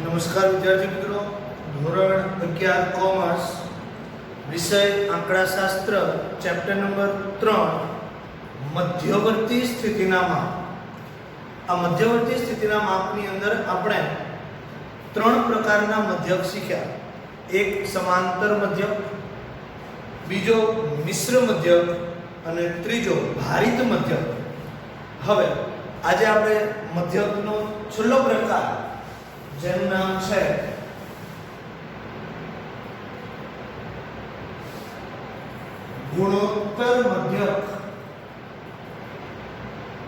નમસ્કાર વિદ્યાર્થી મિત્રો, ધોરણ 11 કોમર્સ, વિષય આંકડાશાસ્ત્ર, ચેપ્ટર નંબર 3 મધ્યવર્તી સ્થિતિના માપ. આ મધ્યવર્તી સ્થિતિના માપની અંદર આપણે 3 પ્રકારના મધ્યક શીખ્યા. એક સમાંતર મધ્યક, બીજો મિશ્ર મધ્યક અને ત્રીજો ભારિત મધ્યક. હવે આજે આપણે મધ્યકનો છેલ્લો પ્રકાર જેનું નામ છે ગુણોત્તર મધ્યક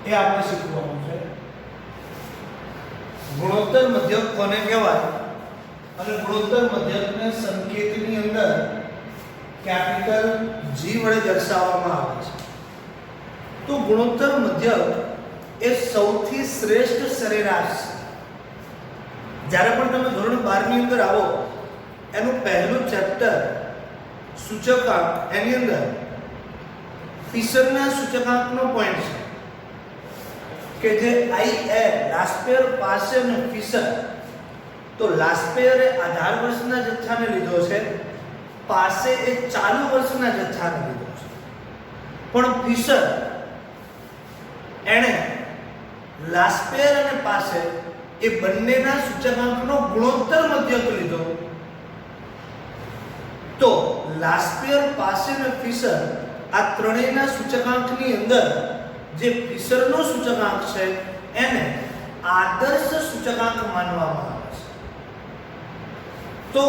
એ આપણે શીખવાનું છે. ગુણોત્તર મધ્યક કોને કહેવાય અને ગુણોત્તર મધ્યકને સંકેતની અંદર કેપિટલ G વડે દર્શાવવામાં આવે છે. તો ગુણોત્તર મધ્યક એ સૌથી શ્રેષ્ઠ સરેરાશ છે. જ્યારે પણ તમે ધોરણ 12 ની અંદર આવો, એનું પહેલું ચેપ્ટર સૂચકાંક, એની અંદર ફિશરના સૂચકાંકનો પોઈન્ટ છે કે જે IA લાસ્પેયર પાસે અને ફિશર. તો લાસ્પેયરે આધાર વર્ષના જથ્થાને લીધો છે, પાસે એ ચાલુ વર્ષના જથ્થાને લીધો છે. પણ ફિશર એણે લાસ્પેયર અને પાસે એ બંનેના સૂચકાંકનો ગુણોત્તર મધ્યક લીધો. તો લાસ્પેયર, પાસે અને ફિશર આ ત્રણેયના સૂચકાંકની અંદર જે ફિશરનો સૂચકાંક છે એને આદર્શ સૂચકાંક માનવામાં આવે છે. તો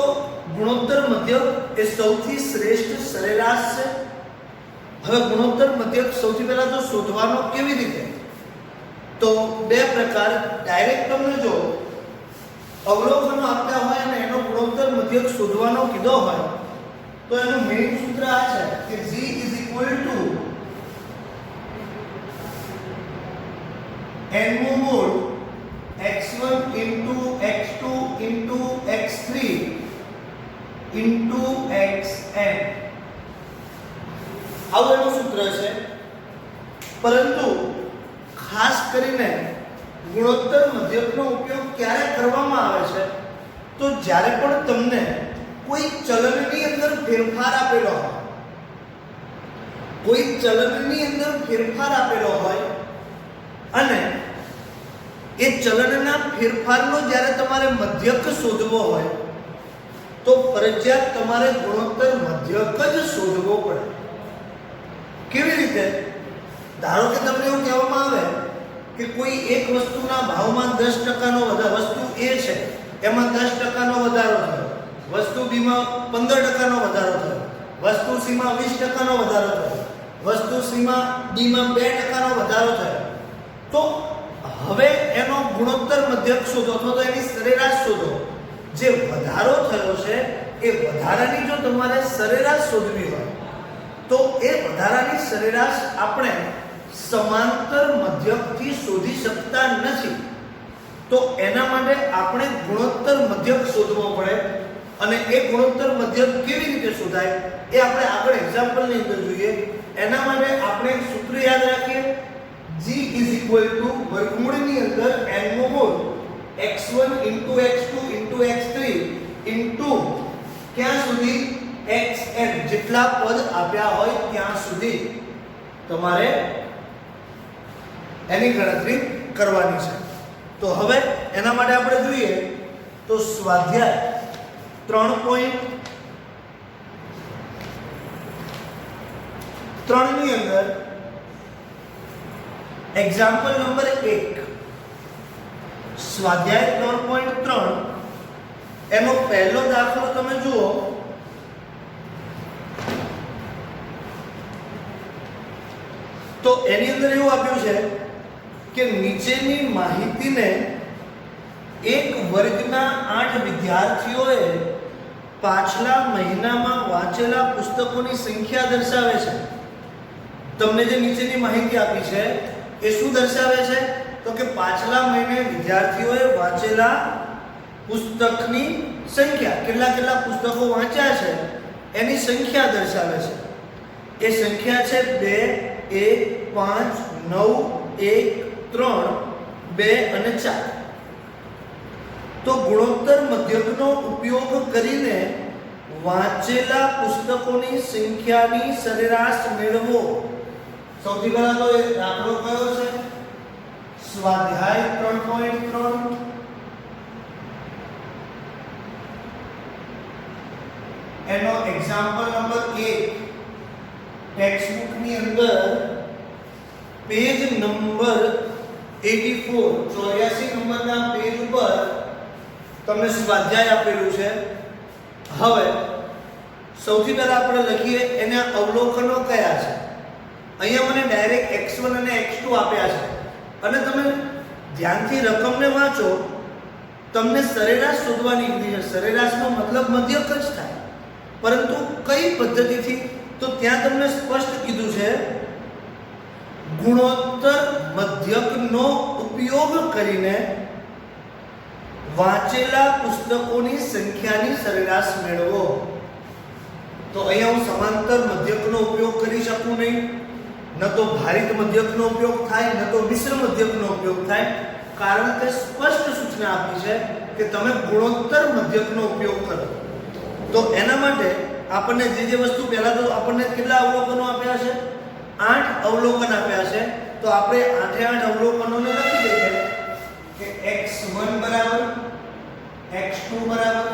ગુણોત્તર મધ્યક એ સૌથી શ્રેષ્ઠ સરેરાશ છે. હવે ગુણોત્તર મધ્યક સૌથી પહેલા તો શોધવાનો કેવી રીતે? તો બે પ્રકાર. ડાયરેક્ટ તમને જો અવલોકનો આપ્યા હોય અને એનો ગુણોત્તર મધ્યક શોધવાનો કીધો હોય તો એનું મેઇન સૂત્ર આ છે કે G is equal to n મૂળ x1 into x2 into x3 into xn. આવું એનું સૂત્ર છે. પરંતુ ખાસ કરીને ગુણોત્તર મધ્યકનો ઉપયોગ ક્યારે કરવામાં આવે છે? તો જ્યારે પણ તમને કોઈ ચલનની અંદર ફેરફાર આપેલો હોય, કોઈ ચલનની અંદર ફેરફાર આપેલો હોય અને એ ચલનના ફેરફારનો જ્યારે તમારે મધ્યક શોધવો હોય તો ફરજિયાત તમારે ગુણોત્તર મધ્યક જ શોધવો પડે. કેવી રીતે? ધારો કે તમને એવું કહેવામાં આવે કે કોઈ એક વસ્તુના ભાવમાં 10% વધારો, વસ્તુ A છે એમાં 10% વધારો થયો, વસ્તુ B માં 15% વધારો થયો, વસ્તુ C માં 20% વધારો થયો, વસ્તુ C માં D માં 2% વધારો થયો. તો હવે એનો ગુણોત્તર મધ્યક શોધો અથવા તો એની સરેરાશ શોધો. જે વધારો થયો છે એ વધારાની જો તમારે સરેરાશ શોધવી હોય તો એ વધારાની સરેરાશ આપણે સમાંતર મધ્યકથી શોધી શકતા નથી. તો એના માટે આપણે ગુણોત્તર મધ્યક શોધવો પડે. અને એ ગુણોત્તર મધ્યક કેવી રીતે શોધાય એ આપણે આગળ એક્ઝામ્પલની અંદર જોઈએ. એના માટે આપણે સૂત્ર યાદ રાખીએ. G is equal to વર્ગમૂળની અંદર n નો મૂળ x1 into x2 into x3 into ક્યાં સુધી xn જેટલા પદ આપ્યા હોય ત્યાં સુધી તમારે એની ગણતરી કરવાની છે. તો હવે એના માટે આપણે જોઈએ તો સ્વાધ્યાય 3.3 ની અંદર એક્ઝામ્પલ નંબર 1, સ્વાધ્યાય 3.3 એનો પહેલો દાખલો તમે જુઓ. તો એની અંદર એવું આપ્યું છે કે નીચેની માહિતીને એક વર્ગના 8 વિદ્યાર્થીઓએ પાછલા મહિનામાં વાંચેલા પુસ્તકોની સંખ્યા દર્શાવે છે. તમને જે નીચેની માહિતી આપી છે એ શું દર્શાવે છે? તો કે પાછલા મહિને વિદ્યાર્થીઓએ વાંચેલા પુસ્તકની સંખ્યા, કેટલા પુસ્તકો વાંચ્યા છે એની સંખ્યા દર્શાવે છે. એ સંખ્યા છે 2, 1, 5, 9, 1, 3, 2 અને 4. તો ગુણોત્તર મધ્યકનો ઉપયોગ કરીને વાંચેલા પુસ્તકોની સંખ્યાની સરેરાશ મેળવો. સૌથી પહેલા તો એ દાખલો કયો છે? સ્વાધ્યાય 3.3. એનો એક્ઝામ્પલ નંબર 1 ટેક્સ્ટબુક ની અંદર પેજ નંબર 84 નંબરના પેજ ઉપર તમને સ્વાધ્યાય આપેલું છે. હવે સૌથી પહેલા આપણે લખીએ એના અવલોકનો કયા છે. અહીંયા મને ડાયરેક્ટ x1 અને x2 આપ્યા છે અને તમે ધ્યાનથી રકમને વાંચો, તમને સરેરાશ શોધવાની કીધી છે. સરેરાશનો મતલબ મધ્યક જ થાય, પરંતુ કઈ પદ્ધતિથી? તો ત્યાં તમને સ્પષ્ટ કીધું છે ગુણોત્તર મધ્યકનો ઉપયોગ કરીને વાંચેલા પુસ્તકોની સંખ્યાની સરેરાશ મેળવો. તો અહીંયા હું સમાંતર મધ્યકનો ઉપયોગ કરી શકું નહીં, ન તો ભારિત મધ્યકનો ઉપયોગ થાય, ન તો મિશ્ર મધ્યકનો ઉપયોગ થાય, કારણ કે સ્પષ્ટ સૂચના આપી છે કે તમે ગુણોત્તર મધ્યકનો ઉપયોગ કરો. તો એના માટે આપણને જે વસ્તુ પહેલા તો આપણને કેટલા અવલોકનો આપ્યા છે? 8 અવલોકન આપ્યા છે. તો આપણે 8 અવલોકનોને લખી દઈએ કે x1 બરાબર, x2 બરાબર,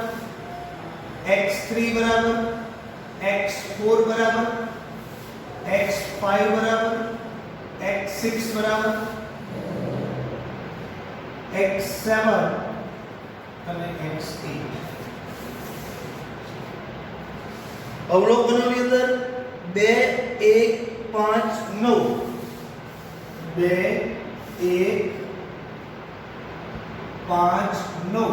x3 બરાબર, x4 બરાબર, x5 બરાબર, x6 બરાબર, x7 અને x8. અવલોકનોની અંદર 2 1 5 9 2 1 5 9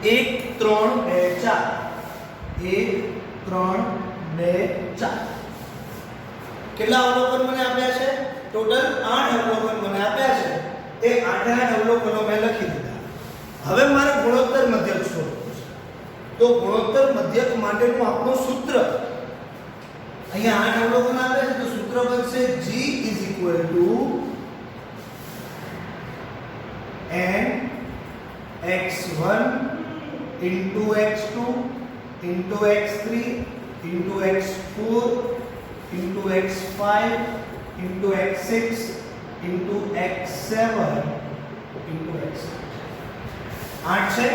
1 3 2 4 1 3 2 4. કેટલા અવલોકન મને આપ્યા છે? ટોટલ 8 અવલોકન મને આપ્યા છે. એ 8 અવલોકનો મેં લખી દીધા. હવે મારે ગુણોત્તર મધ્યક શોધવું છે. તો ગુણોત્તર મધ્યક માટેનું આપણું સૂત્ર અહીંયા 8 અવલોકન આપ્યા છે, તો સૂત્ર બનશે G n x1 into x2 into x3 into x4 into x5 into x6 into x7 into x8. 8 છે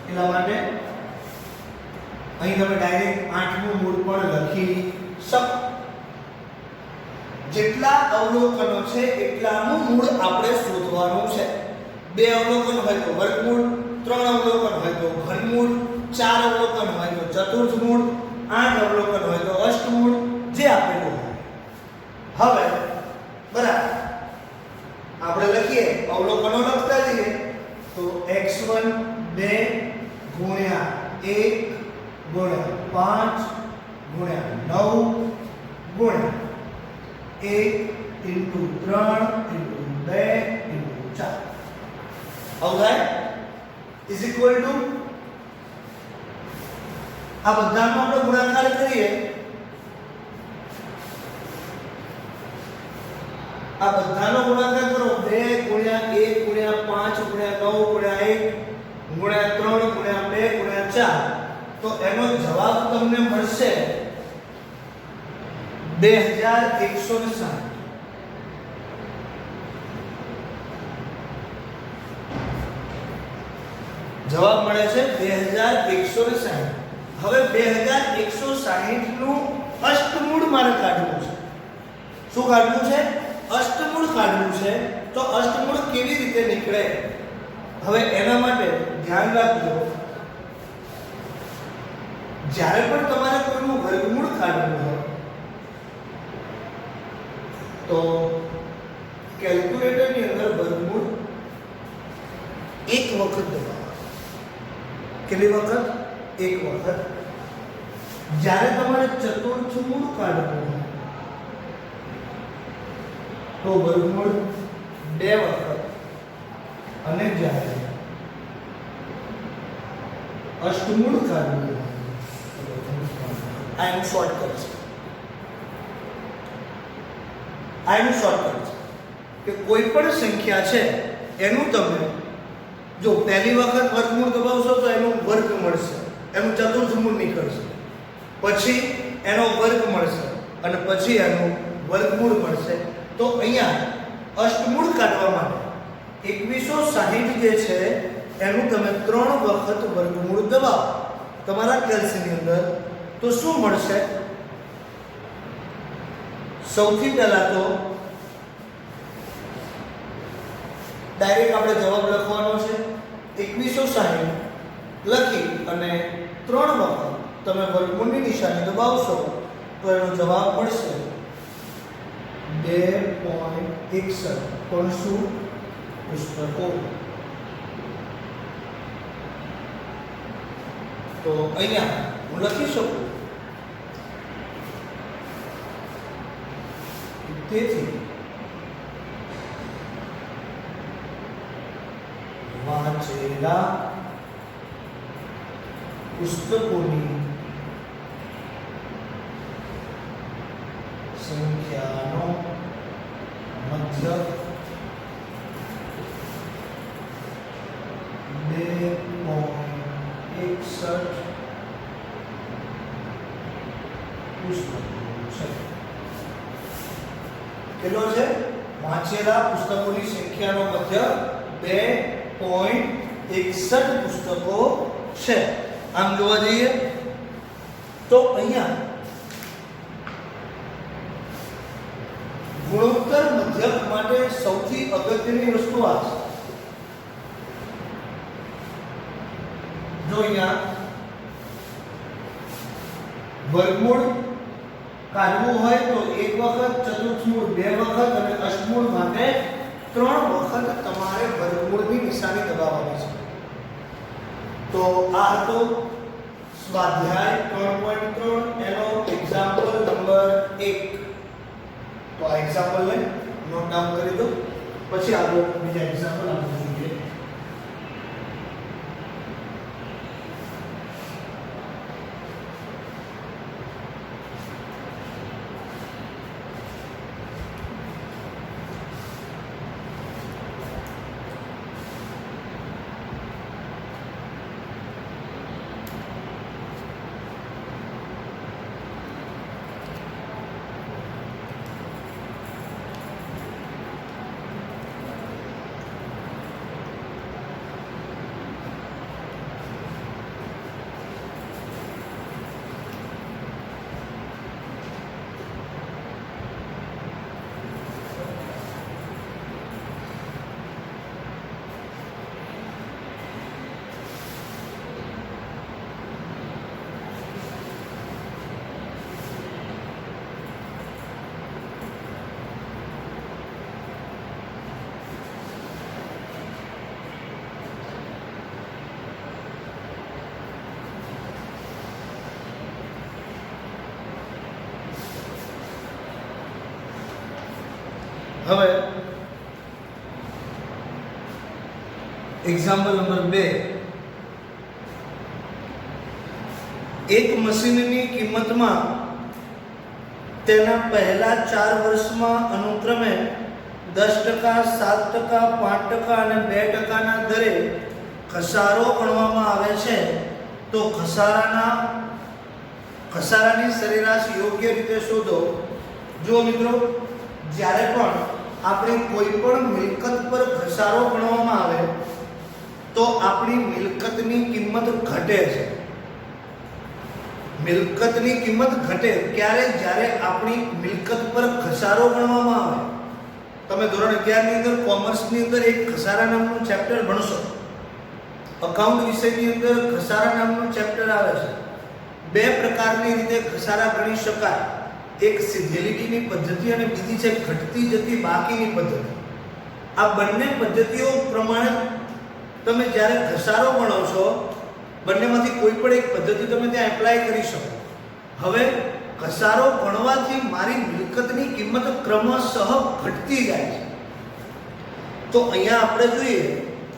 એટલા માટે અહીં તમે ડાયરેક્ટ 8 નું મૂળ પણ લખી શકો. જેટલા અવલોકનો છે એટલાનું મૂળ આપણે શોધવાનું છે. 2 અવલોકન હોય તો વર્ગમૂળ, 3 અવલોકન હોય તો ઘનમૂળ, 4 અવલોકન હોય તો ચતુર્થમૂળ, 8 અવલોકન હોય તો અષ્ટમૂળ, જે આપેલું હોય. હવે બરાબર આપણે લખીએ, અવલોકનો લખતા જઈએ. તો x1 2 ગુણ્યા 1 ગુણ્યા 5 ગુણ્યા 9 ગુણ્યા 1 into 3 into 2 into 4 આવું થાય is equal to આ બધાનો આપણે ગુણાકાર કરીએ. આ બધાનો ગુણાકાર કરો 2 ગુણ્યા 1 ગુણ્યા 5 ગુણ્યા 9 ગુણ્યા 1 ગુણ્યા 3 ગુણ્યા 2 ગુણ્યા 4, તો એનો જવાબ તમને મળશે 2160. જવાબ મળે છે 2160. હવે 2160 નું અષ્ટમૂળ મારે કાઢવું છે. શું કાઢવું છે? અષ્ટમૂળ કાઢવું છે. તો અષ્ટમૂળ કેવી રીતે નીકળે? હવે એના માટે ધ્યાન રાખજો, જ્યારે પણ તમારે કોઈનું વર્ગમૂળ કાઢવું હોય તો કેલ્ક્યુલેટર ની અંદર વર્ગમૂળ એક વખત દબાવો. કેટલી વખત? એક વખત. જ્યારે તમારે ચતુર્થમૂળ કાઢવું હોય તો વર્ગમૂળ 2 વખત, અને જ્યારે અષ્ટમૂળ કાઢવું હોય આ એનું શોર્ટકટ છે. કે કોઈ પણ સંખ્યા છે એનું તમે જો પહેલી વખત વર્ગમૂળ દબાવશો તો એનો વર્ગ મળશે, એનું ચતુર્થમૂળ નીકળશે, પછી એનો વર્ગ મળશે અને પછી એનું વર્ગમૂળ મળશે. તો અહીંયા અષ્ટમૂળ કાઢવા માટે 2160 જે છે એનું તમે 3 વખત વર્ગમૂળ દબાવો તમારા કેલ્સીની અંદર તો શું મળશે? સૌથી પહેલા તો ડાયરેક્ટ આપણે જવાબ લખવાનો છે. 2160 લખી અને 3 વખત તમે વર્ગમૂળની નિશાની દબાવશો તો એનો જવાબ મળશે 2.61. પણ શું? પુસ્તકો. તો અહીંયા હું લખી શકું તેથી વાંચેલા પુસ્તકોની સંખ્યાનો મતલબ 2.61 પુસ્તકો છે. કેટલો છે? વાંચેલા પુસ્તકોની સંખ્યાનો મતલબ 2.61 પુસ્તકો છે. આમ જોવા જઈએ તો અહીંયા ગુણોત્તર મધ્યક માટે સૌથી અગત્યની વસ્તુ આ છે. જો અહીંયા વર્ગમૂળ કાઢવું હોય તો એક વખત, ચતુર્થમૂળ 2 વખત અને અષ્ટમૂળ માટે 3 વખત તમારે વર્ગમૂળની નિશાની દબાવવાની છે. તો આ હતો સ્વાધ્યાય 3.3 એનો એક્ઝામ્પલ નંબર 1. તો આ એક્ઝામ્પલને નોટ ડાઉન કરી દો, પછી આગળ બીજા એક્ઝામ્પલ આપણે જોઈએ. હવે એક્ઝામ્પલ નંબર 2. એક મશીનની કિંમતમાં તેના પહેલા 4 વર્ષમાં અનુક્રમે 10%, 7%, 5% અને 2%ના દરે ઘસારો ગણવામાં આવે છે. તો ઘસારાની સરેરાશ યોગ્ય રીતે શોધો. જો મિત્રો, જ્યારે પણ આપણી કોઈ પણ મિલકત પર ઘસારો ગણવામાં આવે તો આપણી મિલકતની કિંમત ઘટે છે. મિલકતની કિંમત ઘટે ક્યારે? જ્યારે આપણી મિલકત પર ઘસારો ગણવામાં આવે. તમે ધોરણ 11 ની અંદર કોમર્સની અંદર એક ઘસારા નામનું ચેપ્ટર ભણશો. અકાઉન્ટ વિષયની અંદર ઘસારા નામનું ચેપ્ટર આવે છે. 2 પ્રકારની રીતે ઘસારા ગણી શકાય. એક સીધેલીટીની પદ્ધતિ અને બીજી છે ઘટતી જતી બાકીની પદ્ધતિ. આ બંને પદ્ધતિઓ પ્રમાણે તમે જ્યારે ઘસારો ગણો છો, બંનેમાંથી કોઈ પણ એક પદ્ધતિ તમે ત્યાં એપ્લાય કરી શકો. હવે ઘસારો ગણવાથી મારી મિલકતની કિંમત ક્રમશઃ ઘટતી જાય છે. તો અહીંયા આપણે જોઈએ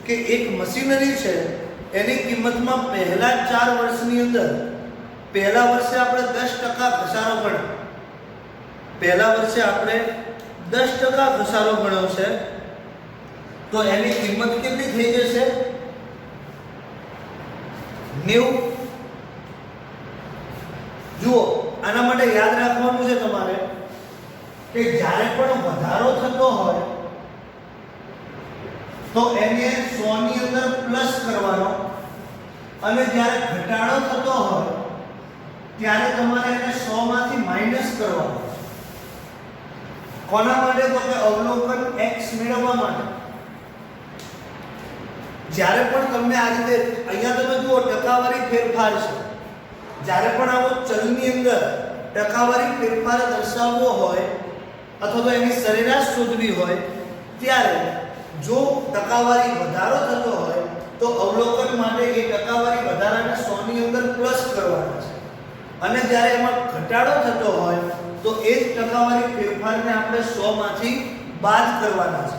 કે એક મશીનરી છે, એની કિંમતમાં પહેલા 4 વર્ષની અંદર પહેલા વર્ષે આપણે 10% ઘસારો ગણ્યો. પહેલા વર્ષે આપણે 10% ઘસારો ગણ્યો છે તો એની કિંમત કેટલી થઈ જશે? 90. જુઓ, આના માટે યાદ રાખવાનું છે તમારે કે જ્યારે પણ વધારો થતો હોય તો એને 100 ની અંદર પ્લસ કરવાનો, અને જ્યારે ઘટાડો થતો હોય ત્યારે તમારે એને 100 માંથી માઈનસ કરવાનો. કોના માટે? તો કે અવલોકન x મેળવવા માટે. જ્યારે પણ તમને આ રીતે અહીંયા તમે જુઓ ટકાવારી ફેરફાર છે, જ્યારે પણ આવો ચલની અંદર ટકાવારી ફેરફાર દર્શાવવો હોય અથવા તો એની સરેરાશ શોધવી હોય ત્યારે જો ટકાવારી વધારો થતો હોય તો અવલોકન માટે એ ટકાવારી વધારાને 100 ની અંદર પ્લસ કરવાના છે, અને જ્યારે એમાં ઘટાડો થતો હોય તો એ જ ટકાવારી ફેરફારને આપણે 100 માંથી બાદ કરવાના છે.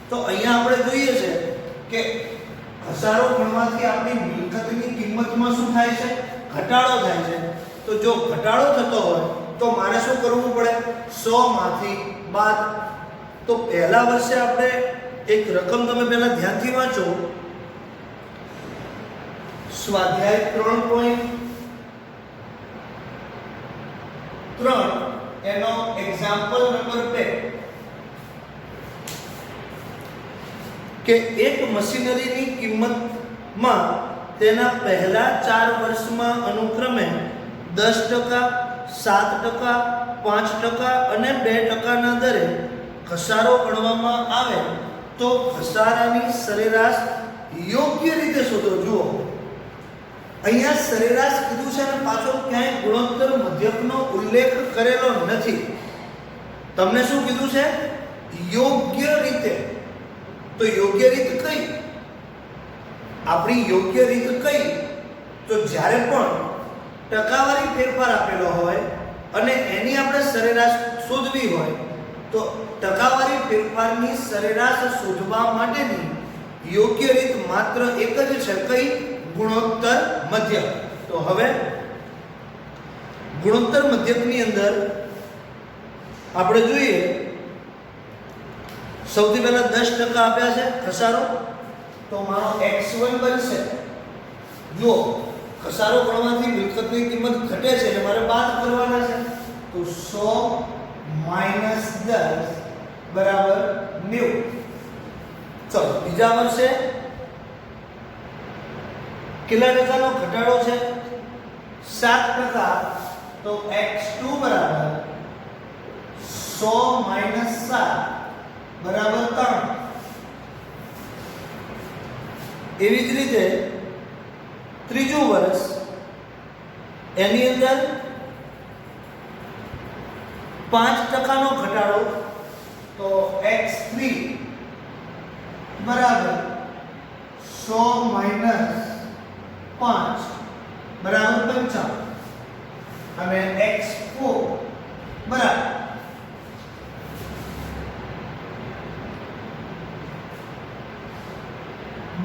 તો અહીંયા આપણે જોઈએ છે કે ઘસારો ગણવાથી આપણી મિલકતની કિંમતમાં શું થાય છે? ઘટાડો થાય છે. તો જો ઘટાડો થતો હોય તો મારે શું કરવું પડે? 100 માંથી બાદ. તો પહેલા વર્ષે આપણે એક રકમ તમે પહેલા ધ્યાનથી વાંચો. સ્વાધ્યાય 3.3 એનો એક્ઝામ્પલ નંબર 2 કે એક મશીનરીની કિંમતમાં તેના પહેલા 4 વર્ષમાં અનુક્રમે 10%, 7%, 5% અને 2% ના દરે ઘસારો ગણવામાં આવે તો ઘસારાની સરેરાશ યોગ્ય રીતે શોધો. જુઓ, અહીંયા સરેરાશ કીધું છે અને પાછો ક્યાંય ગુણોત્તર મધ્યકનો ઉલ્લેખ કરેલો નથી. તમને શું કીધું છે? યોગ્ય રીતે. તો યોગ્ય રીત કઈ? આપણી યોગ્ય રીત કઈ? તો જ્યારે પણ ટકાવારી ફેરફાર આપેલો હોય અને એની આપણે સરેરાશ શોધવી હોય તો ટકાવારી ફેરફારની સરેરાશ શોધવા માટેની યોગ્ય રીત માત્ર એક જ છે. કઈ? ગુણોત્તર મધ્યક. તો હવે ગુણોત્તર મધ્યકની અંદર આપણે જોઈએ, સૌથી પહેલા 10% આપ્યા છે ઘસારો, તો મારો x1 બનશે. જુઓ, ઘસારો ગણવાથી મિલકતની કિંમત ઘટે છે એટલે મારે બાદ કરવાના છે. તો 100 - 10 બરાબર 90. ચલો, બીજા વર્ષે કેટલા ટકાનો ઘટાડો છે? 7%. તો x2 બરાબર 100 - 7 બરાબર 3. એવી જ રીતે ત્રીજું વર્ષ, એની અંદર 5%નો ઘટાડો, તો x3 બરાબર 100 - 5 બરાબર 55 અને x4 બરાબર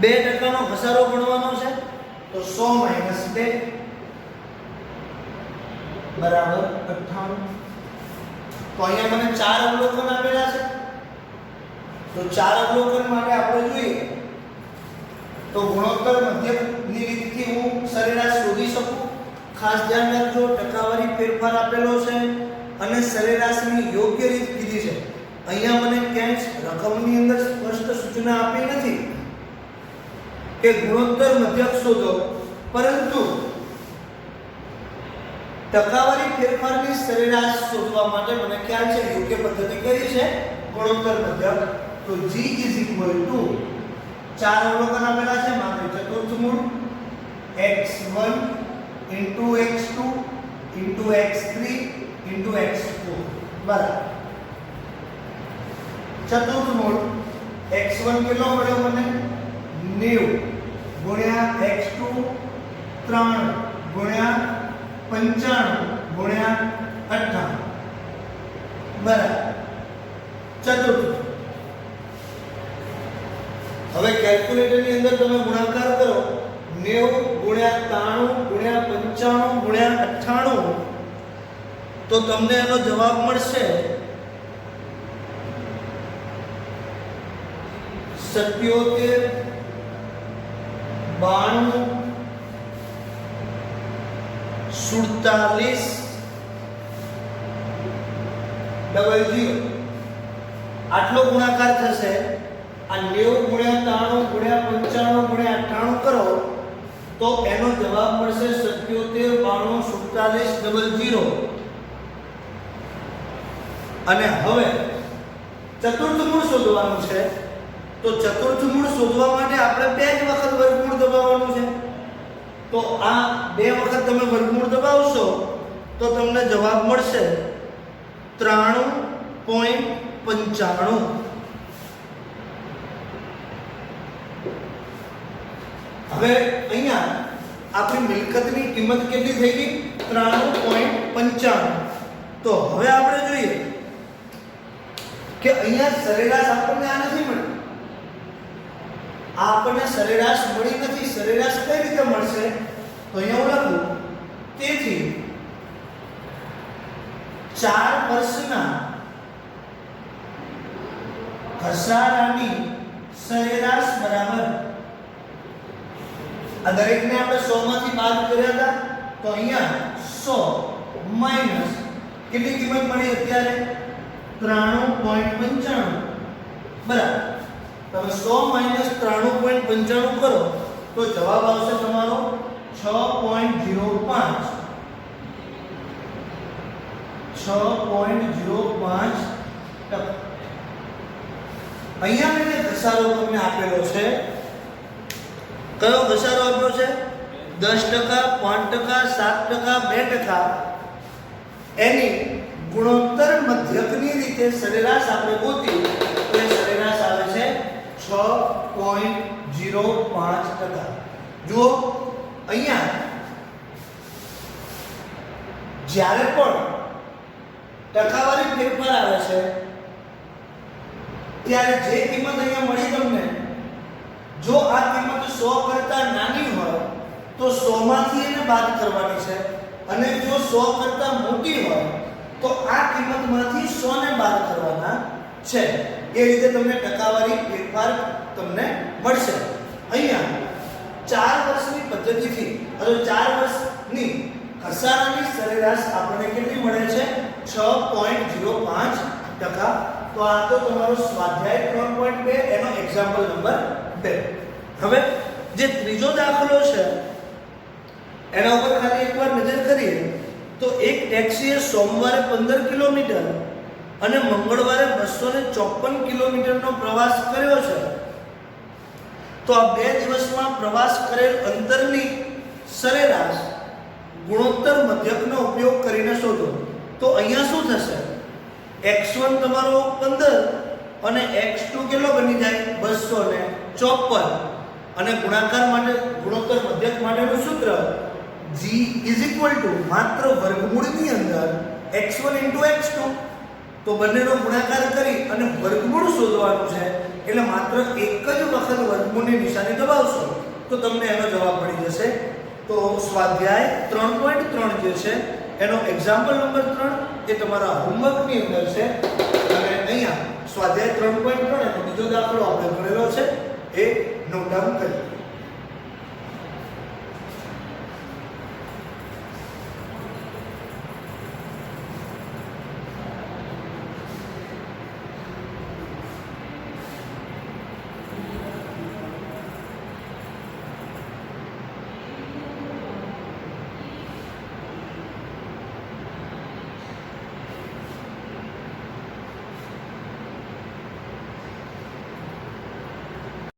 2%નો ઘસારો ગણવાનો છે. તો 100 - 2 બરાબર 98. તો અહીંયા મને 4 અવલોકન આપેલા છે. તો 4 અવલોકન માટે આપણે જોઈએ તો ગુણોત્તર મધ્યકની રીતથી હું સરેરાશ શોધી શકું. ખાસ ધ્યાન રાખજો, ટકાવારી ફેરફાર આપેલો છે અને સરેરાશની યોગ્ય રીત કીધી છે. અહીંયા મને ક્યાંય રકમની અંદર સ્પષ્ટ સૂચના આપી નથી કે ગુણોત્તર મધ્યક શોધો, પરંતુ ટકાવારી ફેરફારની સરેરાશ શોધવા માટે મને ખ્યાલ છે યોગ્ય પદ્ધતિ કઈ છે? ગુણોત્તર મધ્યક. તો G = 4 અવલોકન આપેલા છે, માત્ર ચતુર્થ મૂળ x1 * x2 * x3 * x4 બરાબર ચતુર્થ મૂળ x1 કેટલો મળ્યો મને? 90 ગુણ્યા x2 3 ગુણ્યા 95 ગુણ્યા 58 બરાબર ચતુર્થ. હવે કેલ્ક્યુલેટરની અંદર તમે ગુણાકાર કરો 90 ગુણ્યા 93 ગુણ્યા 95 ગુણ્યા 98 તો તમને એનો જવાબ મળશે 77 92 47 00 આટલો ગુણાકાર થશે. આ 90 ગુણ્યા 93 ગુણ્યા 95 ગુણ્યા 98 કરો તો એનો જવાબ મળશે 77 92 47 00. અને હવે ચતુર્થ મૂળ શોધવાનું છે. તો ચતુર્થ મૂળ શોધવા માટે આપણે બે જ વખત વર્ગમૂળ દબાવવાનું છે. તો આ બે વખત તમે વર્ગમૂળ દબાવશો તો તમને જવાબ મળશે 93.95. હવે અહીંયા આપણી મિલકતની કિંમત કેટલી થઈ ગઈ? 93.95. તો હવે આપણે જોઈએ કે અહીંયા સરેરાશ આપણને આ નથી મળી. આ આપણને સરેરાશ મળી નથી. સરેરાશ કઈ રીતે મળશે? તો અહીંયા હું લખું, તેથી 4 વર્ષના ઘસારાની સરેરાશ બરાબર, આ દરેકને આપણે 100 માંથી બાદ કર્યા હતા. તો અહીંયા 100 માઈનસ કેટલી કિંમત મળી અત્યારે? 93.95 બરાબર. તમે 100 માઈનસ 93.95 કરો તો જવાબ આવશે તમારો 6.05. 6.05%. અહીંયા મેં જે ઘસારો તમને આપેલો છે, કયો ઘસારો આપ્યો છે? 10%, 5%, 7%, 2%. એની ગુણોત્તર મધ્યકની રીતે સરેરાશ આપણે ગોતી તો એ સરેરાશ આવે છે 6.05%. જુઓ અહીંયા જ્યારે પણ ટકાવારી ફેરફાર આવે છે ત્યારે જે કિંમત અહીંયા મળી તમને, જો આ કિંમત 100 કરતા નાની હોય તો 100 માંથી એને બાદ કરવાની છે, અને જો 100 કરતા મોટી હોય તો આ કિંમતમાંથી 100 ને બાદ કરવાના છે. એ રીતે તમને ટકાવારી ફેરફાર તમને મળશે. અહીંયા 4 વર્ષની પદ્ધતિથી હવે 4 વર્ષની ઘસારાની સરેરાશ આપણને કેટલી મળે છે? 6.05%. તો આ તો તમારો સ્વાધ્યાય 3.2 એનો એક્ઝામ્પલ નંબર 2. હવે જે ત્રીજો દાખલો છે એના ઉપર ખાલી એકવાર નજર કરીએ તો એક ટેક્સીએ સોમવારે 15 કિલોમીટર અને મંગળવારે 254 કિલોમીટરનો પ્રવાસ કર્યો છે. તો આ 2 દિવસમાં પ્રવાસ કરેલ અંતરની સરેરાશ ગુણોત્તર મધ્યકનો ઉપયોગ કરીને શોધો. તો અહીંયા શું થશે? x1 તમારો 15 અને x2 કેટલો બની જાય? 254. અને ગુણાકાર માટે ગુણોત્તર મધ્યક માટેનું સૂત્ર g માત્ર વર્ગમૂળની અંદર x1 * x2. તો બંનેનો ગુણાકાર કરી અને વર્ગમૂળ શોધવાનું છે. એટલે માત્ર એક જ વખત વર્ગમૂળની નિશાની દબાવશો તો તમને એનો જવાબ મળી જશે. તો સ્વાધ્યાય 3.3 જે છે એનો એક્ઝામ્પલ નંબર 3 એ તમારા હોમવર્કની અંદર છે. અને અહીંયા સ્વાધ્યાય 3.3 એનો બીજો દાખલો આપણે ભણેલો છે, એ નોટ ડાઉન કરી.